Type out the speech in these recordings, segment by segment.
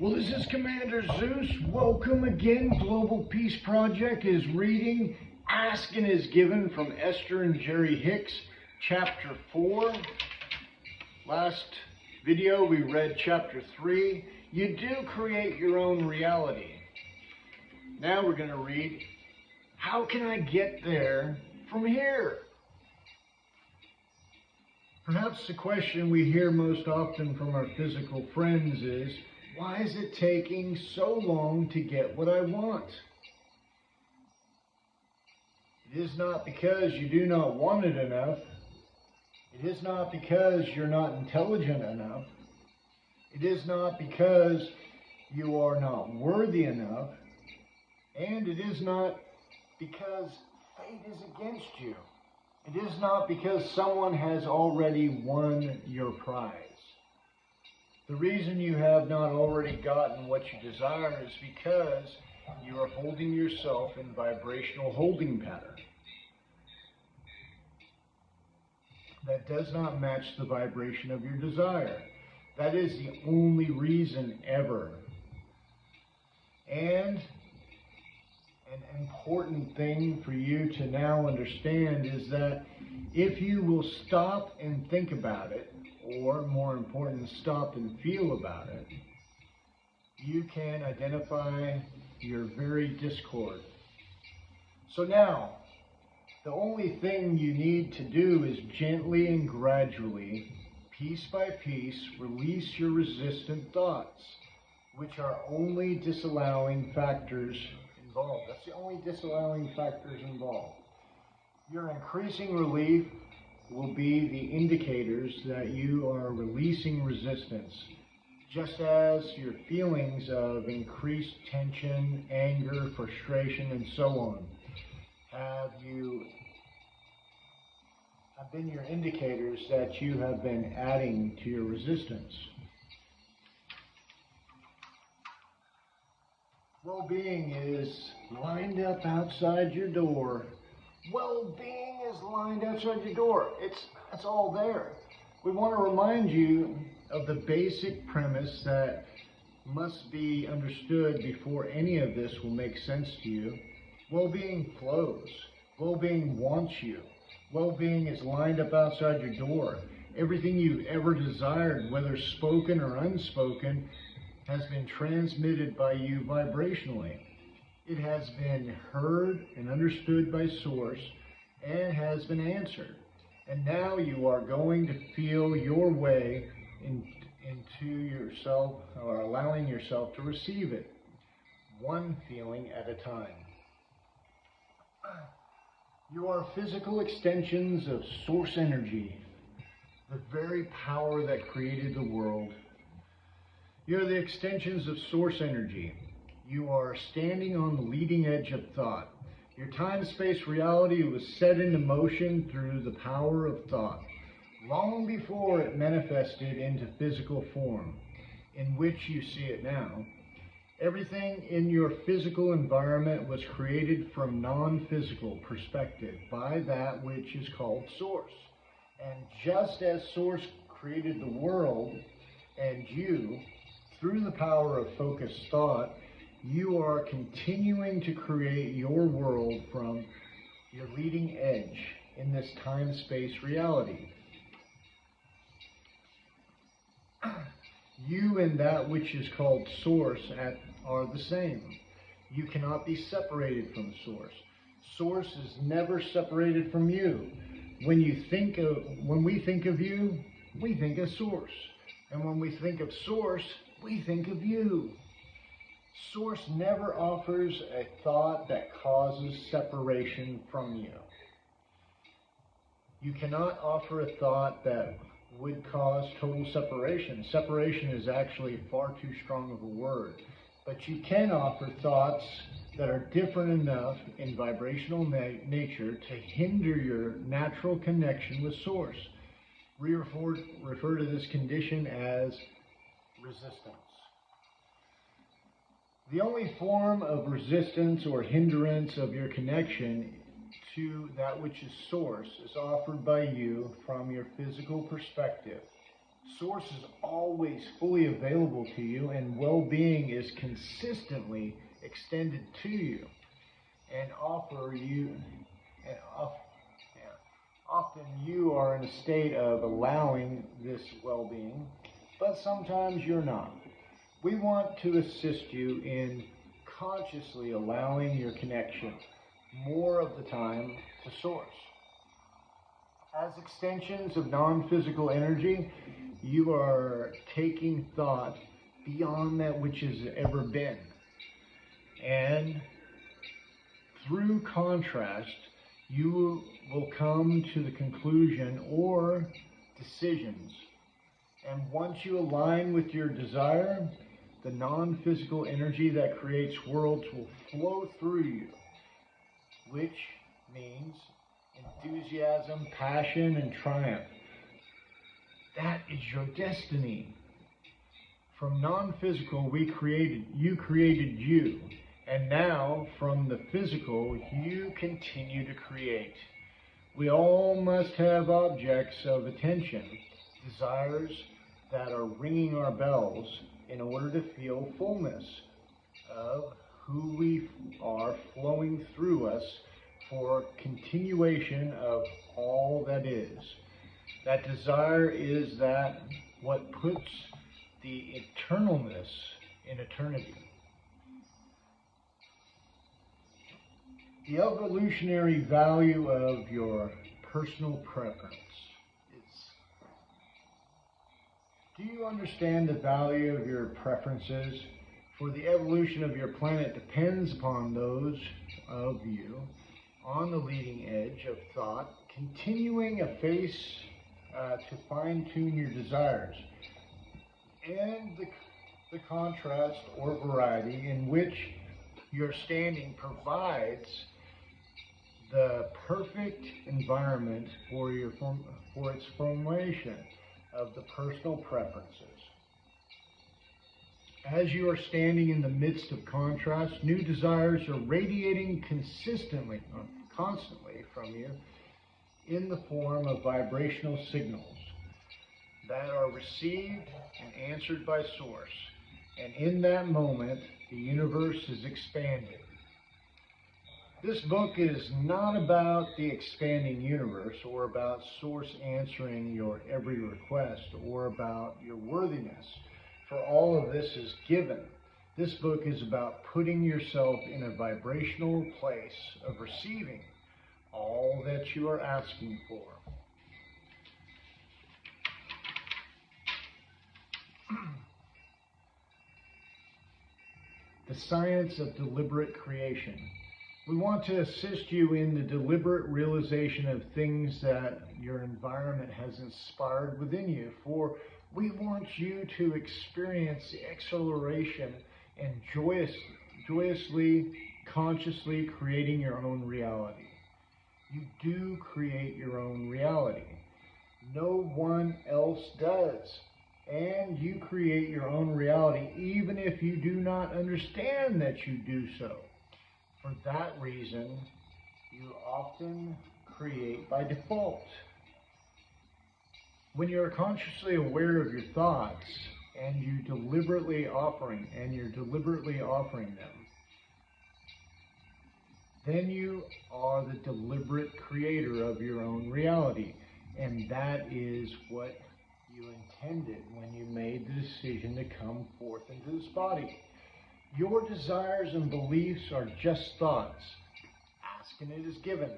Well, this is Commander Zeus. Welcome again. Global Peace Project is reading Ask and is Given from Esther and Jerry Hicks, Chapter 4. Last video we read Chapter 3. You do create your own reality. Now we're going to read, how can I get there from here? Perhaps the question we hear most often from our physical friends is, why is it taking so long to get what I want? It is not because you do not want it enough. It is not because you're not intelligent enough. It is not because you are not worthy enough. And it is not because fate is against you. It is not because someone has already won your prize. The reason you have not already gotten what you desire is because you are holding yourself in vibrational holding pattern. That does not match the vibration of your desire. That is the only reason ever. And an important thing for you to now understand is that if you will stop and think about it, or more important, stop and feel about it, you can identify your very discord. So now, the only thing you need to do is gently and gradually, piece by piece, release your resistant thoughts, which are only disallowing factors involved. That's the only disallowing factors involved. Your increasing relief will be the indicators that you are releasing resistance, just as your feelings of increased tension, anger, frustration, and so on have been your indicators that you have been adding to your resistance. Well-being is lined up outside your door. Well-being is lined outside your door. It's all there. We want to remind you of the basic premise that must be understood before any of this will make sense to you. Well-being flows. Well-being wants you. Well-being is lined up outside your door. Everything you've ever desired, whether spoken or unspoken, has been transmitted by you vibrationally. It has been heard and understood by Source and has been answered. And now you are going to feel your way into yourself, or allowing yourself to receive it, one feeling at a time. You are physical extensions of Source energy, the very power that created the world. You are the extensions of Source energy. You are standing on the leading edge of thought. Your time-space reality was set into motion through the power of thought, long before it manifested into physical form, in which you see it now. Everything in your physical environment was created from non-physical perspective by that which is called Source. And just as Source created the world and you, through the power of focused thought, you are continuing to create your world from your leading edge in this time-space reality. You and that which is called Source are the same. You cannot be separated from Source. Source is never separated from you. When we think of you, we think of Source. And when we think of Source, we think of you. Source never offers a thought that causes separation from you. You cannot offer a thought that would cause total separation. Separation is actually far too strong of a word. But you can offer thoughts that are different enough in vibrational nature to hinder your natural connection with Source. We refer to this condition as resistance. The only form of resistance or hindrance of your connection to that which is source is offered by you from your physical perspective. Source is always fully available to you, and well-being is consistently extended to you and offer you, and often you are in a state of allowing this well-being, but sometimes you're not. We want to assist you in consciously allowing your connection more of the time to Source. As extensions of non-physical energy, you are taking thought beyond that which has ever been. And through contrast, you will come to the conclusion or decisions. And once you align with your desire, the non-physical energy that creates worlds will flow through you, which means enthusiasm, passion, and triumph. That is your destiny. From non-physical, you created you. And now, from the physical, you continue to create. We all must have objects of attention, desires that are ringing our bells in order to feel fullness of who we are flowing through us for continuation of all that is. That desire is that what puts the eternalness in eternity. The evolutionary value of your personal preference is, do you understand the value of your preferences? For the evolution of your planet depends upon those of you on the leading edge of thought, continuing a face to fine-tune your desires, and the contrast or variety in which your standing provides the perfect environment for its formation of the personal preferences. As you are standing in the midst of contrast, new desires are radiating constantly from you in the form of vibrational signals that are received and answered by Source. And in that moment, the universe is expanded. This book is not about the expanding universe or about Source answering your every request or about your worthiness, for all of this is given. This book is about putting yourself in a vibrational place of receiving all that you are asking for. The science of deliberate creation. We want to assist you in the deliberate realization of things that your environment has inspired within you, for we want you to experience the exhilaration and joyously, consciously creating your own reality. You do create your own reality. No one else does. And you create your own reality even if you do not understand that you do so. For that reason, you often create by default. When you are consciously aware of your thoughts and you're deliberately offering them, then you are the deliberate creator of your own reality. And that is what you intended when you made the decision to come forth into this body. Your desires and beliefs are just thoughts. Ask and it is given.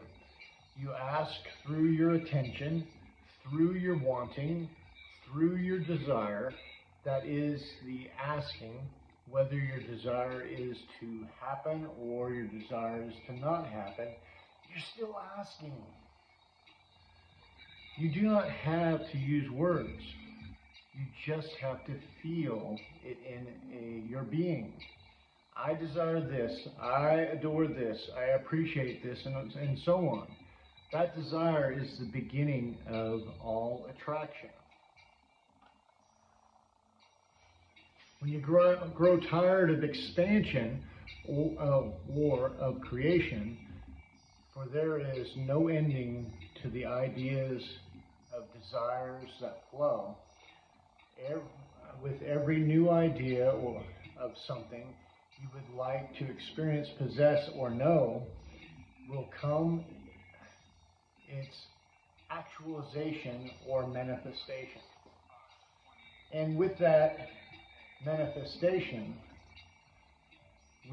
You ask through your attention, through your wanting, through your desire. That is the asking, whether your desire is to happen or your desire is to not happen. You're still asking. You do not have to use words. You just have to feel it in your being. I desire this, I adore this, I appreciate this, and so on. That desire is the beginning of all attraction. When you grow tired of expansion or of creation, for there is no ending to the ideas of desires that flow, With every new idea or of something you would like to experience, possess, or know, will come its actualization or manifestation. And with that manifestation,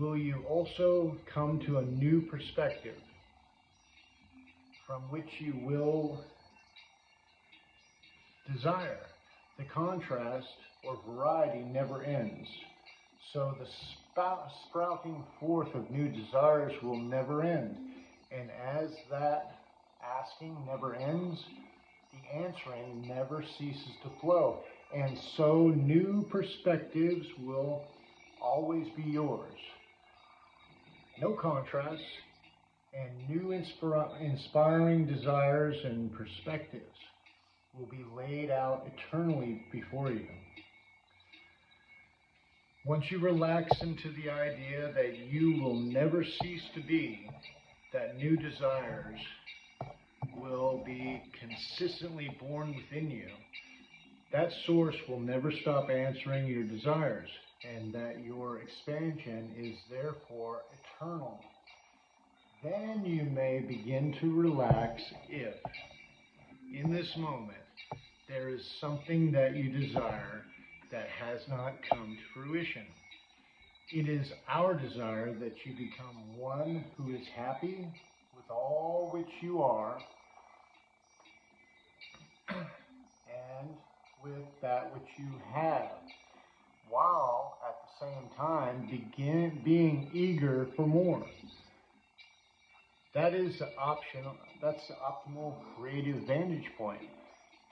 will you also come to a new perspective from which you will desire. The contrast or variety never ends. So the sprouting forth of new desires will never end. And as that asking never ends, the answering never ceases to flow. And so new perspectives will always be yours. No contrasts, and new inspiring desires and perspectives will be laid out eternally before you. Once you relax into the idea that you will never cease to be, that new desires will be consistently born within you, that source will never stop answering your desires, and that your expansion is therefore eternal. Then you may begin to relax if, in this moment, there is something that you desire that has not come to fruition. It is our desire that you become one who is happy with all which you are and with that which you have, while at the same time being eager for more. That's the optimal creative vantage point.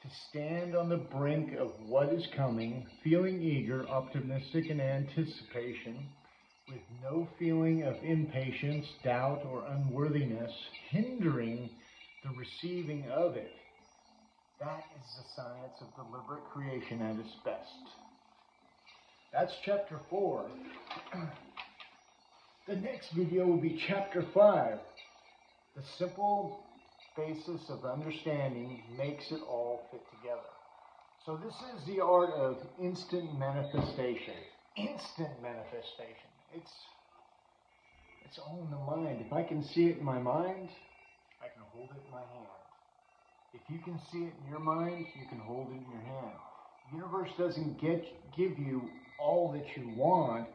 To stand on the brink of what is coming, feeling eager, optimistic, and anticipation, with no feeling of impatience, doubt, or unworthiness hindering the receiving of it. That is the science of deliberate creation at its best. That's chapter 4. The next video will be chapter 5. The simple basis of understanding makes it all fit together. So this is the art of instant manifestation. Instant manifestation. It's all in the mind. If I can see it in my mind, I can hold it in my hand. If you can see it in your mind, you can hold it in your hand. The universe doesn't give you all that you want.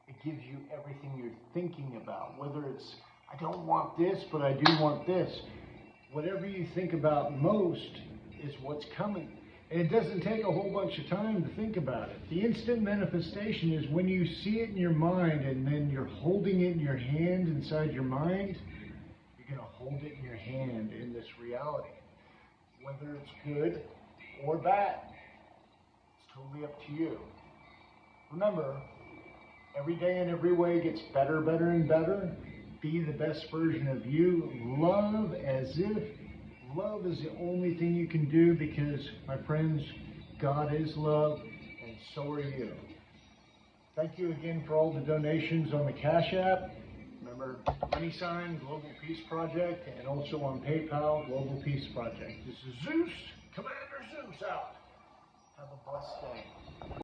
It gives you everything you're thinking about. Whether it's, I don't want this, but I do want this. Whatever you think about most is what's coming. And it doesn't take a whole bunch of time to think about it. The instant manifestation is when you see it in your mind and then you're holding it in your hand inside your mind, you're going to hold it in your hand in this reality. Whether it's good or bad, it's totally up to you. Remember, every day and every way gets better, better, and better. Be the best version of you. Love as if love is the only thing you can do, because, my friends, God is love, and so are you. Thank you again for all the donations on the Cash App. Remember, $, Global Peace Project, and also on PayPal, Global Peace Project. This is Zeus, Commander Zeus out. Have a blessed day.